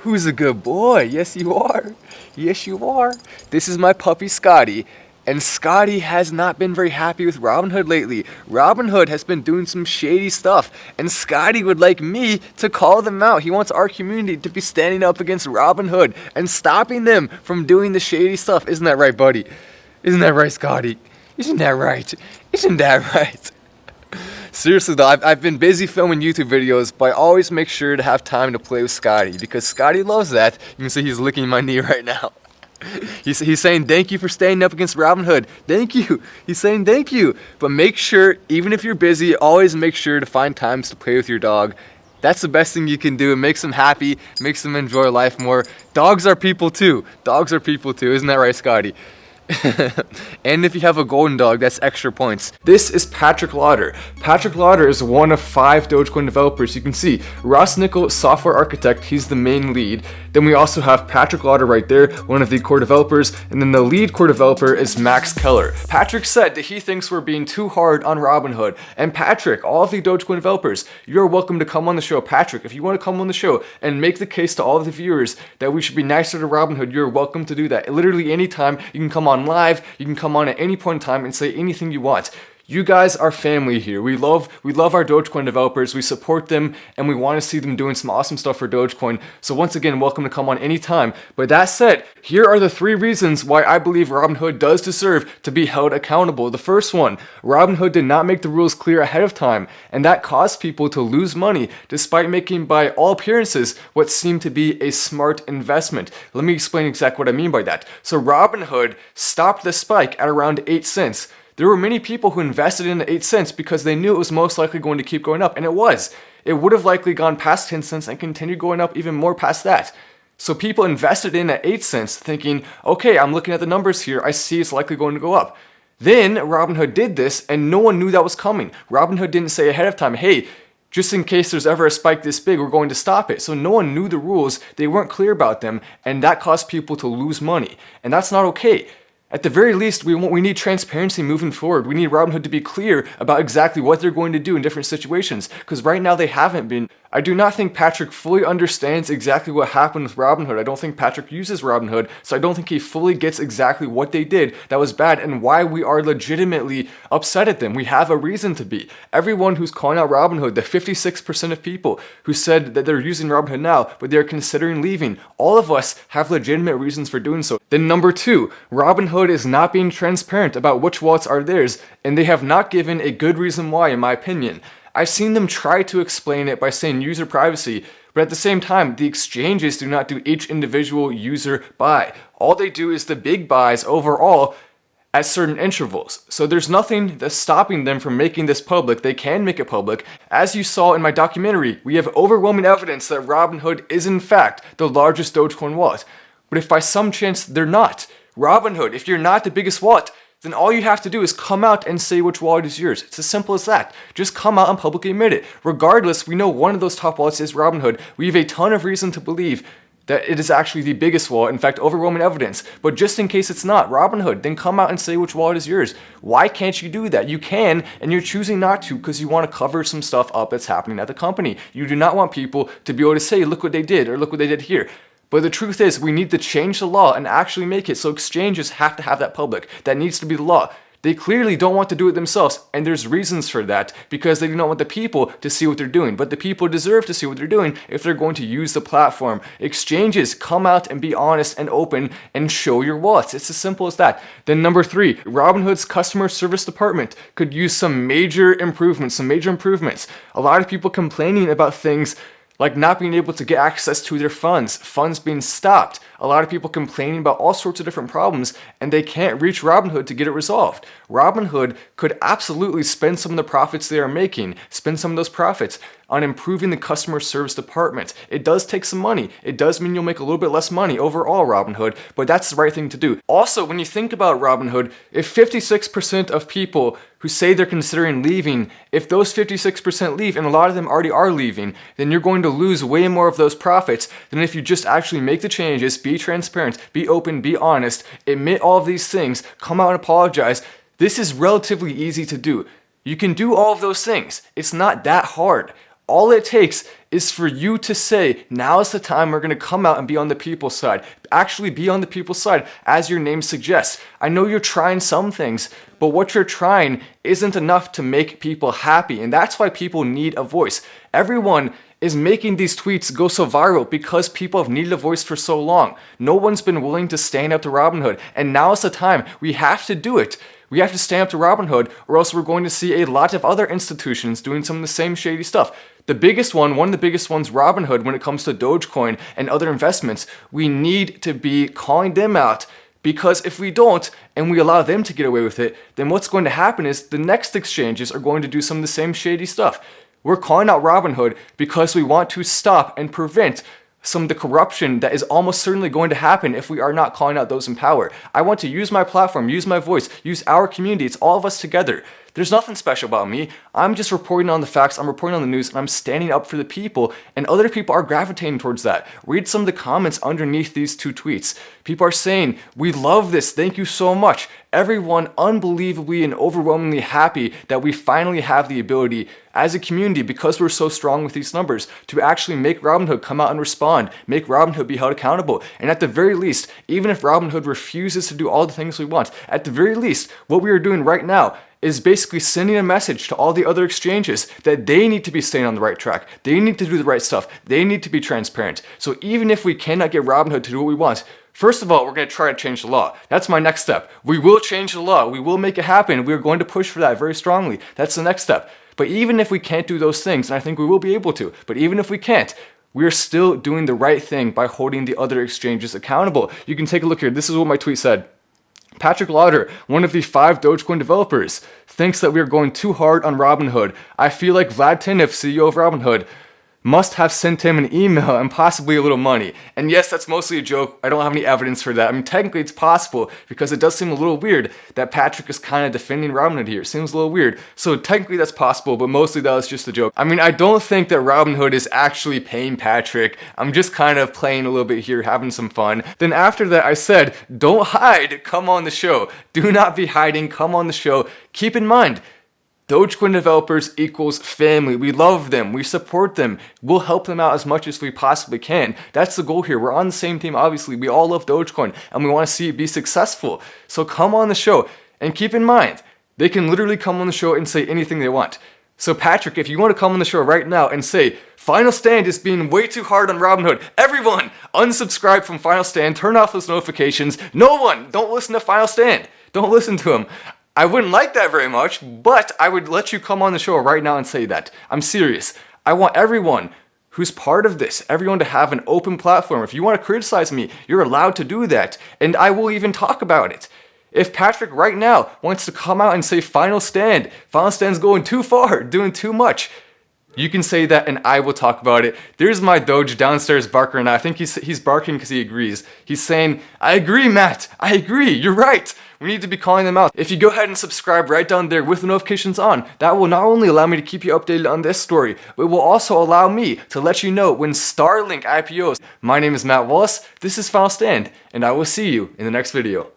Who's a good boy? Yes, you are. Yes, you are. This is my puppy Scotty. And Scotty has not been very happy with Robinhood lately. Robinhood has been doing some shady stuff, and Scotty would like me to call them out. He wants our community to be standing up against Robinhood and stopping them from doing the shady stuff. Isn't that right, buddy? Isn't that right, Scotty? Isn't that right? Isn't that right? Seriously though, I've been busy filming YouTube videos, but I always make sure to have time to play with Scotty because Scotty loves that. You can see he's licking my knee right now. He's saying thank you for standing up against Robinhood. Thank you. He's saying thank you. But make sure, even if you're busy, always make sure to find times to play with your dog. That's the best thing you can do. It makes them happy, makes them enjoy life more. Dogs are people too. Dogs are people too. Isn't that right, Scotty? And if you have a golden dog, that's extra points. This is Patrick Lauder. Patrick Lauder is one of 5 Dogecoin developers. You can see Ross Nickel, software architect, he's the main lead. Then we also have Patrick Lauder right there, one of the core developers, and then the lead core developer is Max Keller. Patrick said that he thinks we're being too hard on Robinhood. And Patrick, all of the Dogecoin developers, you're welcome to come on the show. Patrick, if you want to come on the show and make the case to all of the viewers that we should be nicer to Robinhood, you're welcome to do that. Literally anytime you can come on live, you can come on at any point in time and say anything you want. You guys are family here. We love our Dogecoin developers. We support them and we want to see them doing some awesome stuff for Dogecoin. So once again, welcome to come on anytime. But that said, here are the 3 reasons why I believe Robinhood does deserve to be held accountable. The first one, Robinhood did not make the rules clear ahead of time, and that caused people to lose money despite making, by all appearances, what seemed to be a smart investment. Let me explain exactly what I mean by that. So Robinhood stopped the spike at around 8 cents. There were many people who invested in the 8 cents because they knew it was most likely going to keep going up, and it was. It would have likely gone past 10 cents and continued going up even more past that. So people invested in at 8 cents thinking, okay, I'm looking at the numbers here, I see it's likely going to go up. Then Robinhood did this and no one knew that was coming. Robinhood didn't say ahead of time, hey, just in case there's ever a spike this big, we're going to stop it. So no one knew the rules, they weren't clear about them, and that caused people to lose money. And that's not okay. At the very least, we need transparency moving forward. We need Robinhood to be clear about exactly what they're going to do in different situations, because right now they haven't been. I do not think Patrick fully understands exactly what happened with Robinhood. I don't think Patrick uses Robinhood, so I don't think he fully gets exactly what they did that was bad and why we are legitimately upset at them. We have a reason to be. Everyone who's calling out Robinhood, the 56% of people who said that they're using Robinhood now, but they're considering leaving, all of us have legitimate reasons for doing so. Then number 2, Robinhood is not being transparent about which wallets are theirs, and they have not given a good reason why, in my opinion. I've seen them try to explain it by saying user privacy, but at the same time, the exchanges do not do each individual user buy. All they do is the big buys overall at certain intervals. So there's nothing that's stopping them from making this public. They can make it public. As you saw in my documentary, we have overwhelming evidence that Robinhood is in fact the largest Dogecoin wallet. But if by some chance they're not, Robinhood, if you're not the biggest wallet, then all you have to do is come out and say which wallet is yours. It's as simple as that. Just come out and publicly admit it. Regardless, we know one of those top wallets is Robinhood. We have a ton of reason to believe that it is actually the biggest wallet, in fact, overwhelming evidence. But just in case it's not Robinhood, then come out and say which wallet is yours. Why can't you do that? You can, and you're choosing not to because you want to cover some stuff up that's happening at the company. You do not want people to be able to say, look what they did, or look what they did here. But the truth is, we need to change the law and actually make it so exchanges have to have that public. That needs to be the law. They clearly don't want to do it themselves, and there's reasons for that, because they do not want the people to see what they're doing. But the people deserve to see what they're doing if they're going to use the platform. Exchanges, come out and be honest and open and show your wallets. It's as simple as that. Then number 3, Robinhood's customer service department could use some major improvements, A lot of people complaining about things like not being able to get access to their funds being stopped. A lot of people complaining about all sorts of different problems, and they can't reach Robinhood to get it resolved. Robinhood could absolutely spend some of the profits they are making, spend some of those profits on improving the customer service department. It does take some money. It does mean you'll make a little bit less money overall, Robinhood, but that's the right thing to do. Also, when you think about Robinhood, if 56% of people who say they're considering leaving, if those 56% leave, and a lot of them already are leaving, then you're going to lose way more of those profits than if you just actually make the changes, be transparent, be open, be honest, admit all of these things, come out and apologize. This is relatively easy to do. You can do all of those things. It's not that hard. All it takes is for you to say, now is the time we're going to come out and be on the people's side. Actually be on the people's side, as your name suggests. I know you're trying some things, but what you're trying isn't enough to make people happy, and that's why people need a voice. Everyone is making these tweets go so viral because people have needed a voice for so long. No one's been willing to stand up to Robinhood, and now is the time. We have to do it. We have to stand up to Robinhood, or else we're going to see a lot of other institutions doing some of the same shady stuff. The biggest one of the biggest ones, Robinhood, when it comes to Dogecoin and other investments, we need to be calling them out. Because if we don't, and we allow them to get away with it, then what's going to happen is the next exchanges are going to do some of the same shady stuff. We're calling out Robinhood because we want to stop and prevent some of the corruption that is almost certainly going to happen if we are not calling out those in power. I want to use my platform, use my voice, use our community. It's all of us together. There's nothing special about me. I'm just reporting on the facts, I'm reporting on the news, and I'm standing up for the people, and other people are gravitating towards that. Read some of the comments underneath these two tweets. People are saying, we love this, thank you so much. Everyone unbelievably and overwhelmingly happy that we finally have the ability as a community, because we're so strong with these numbers, to actually make Robinhood come out and respond, make Robinhood be held accountable. And at the very least, even if Robinhood refuses to do all the things we want, at the very least, what we are doing right now is basically sending a message to all the other exchanges that they need to be staying on the right track. They need to do the right stuff. They need to be transparent. So even if we cannot get Robinhood to do what we want, first of all, we're going to try to change the law. That's my next step. We will change the law. We will make it happen. We're going to push for that very strongly. That's the next step. But even if we can't do those things, and I think we will be able to, but even if we can't, we are still doing the right thing by holding the other exchanges accountable. You can take a look here. This is what my tweet said. Patrick Lauder, one of the 5 Dogecoin developers, thinks that we are going too hard on Robinhood. I feel like Vlad Tenev, CEO of Robinhood, must have sent him an email and possibly a little money. And yes, that's mostly a joke. I don't have any evidence for that. I mean, technically it's possible, because it does seem a little weird that Patrick is kind of defending Robinhood here. It seems a little weird. So technically that's possible, but mostly that was just a joke. I mean, I don't think that Robinhood is actually paying Patrick. I'm just kind of playing a little bit here, having some fun. Then after that, I said, don't hide, come on the show. Do not be hiding, come on the show. Keep in mind, Dogecoin developers equals family. We love them. We support them. We'll help them out as much as we possibly can. That's the goal here. We're on the same team, obviously. We all love Dogecoin, and we want to see it be successful. So come on the show. And keep in mind, they can literally come on the show and say anything they want. So Patrick, if you want to come on the show right now and say, Final Stand is being way too hard on Robinhood, everyone, unsubscribe from Final Stand, turn off those notifications. No one, don't listen to Final Stand. Don't listen to him. I wouldn't like that very much, but I would let you come on the show right now and say that. I'm serious. I want everyone who's part of this, everyone to have an open platform. If you want to criticize me, you're allowed to do that, and I will even talk about it. If Patrick right now wants to come out and say Final Stand's going too far, doing too much, you can say that and I will talk about it. There's my Doge downstairs barking, and I think he's barking because he agrees. He's saying, I agree, Matt. I agree. You're right. We need to be calling them out. If you go ahead and subscribe right down there with the notifications on, that will not only allow me to keep you updated on this story, but it will also allow me to let you know when Starlink IPOs. My name is Matt Wallace. This is Final Stand, and I will see you in the next video.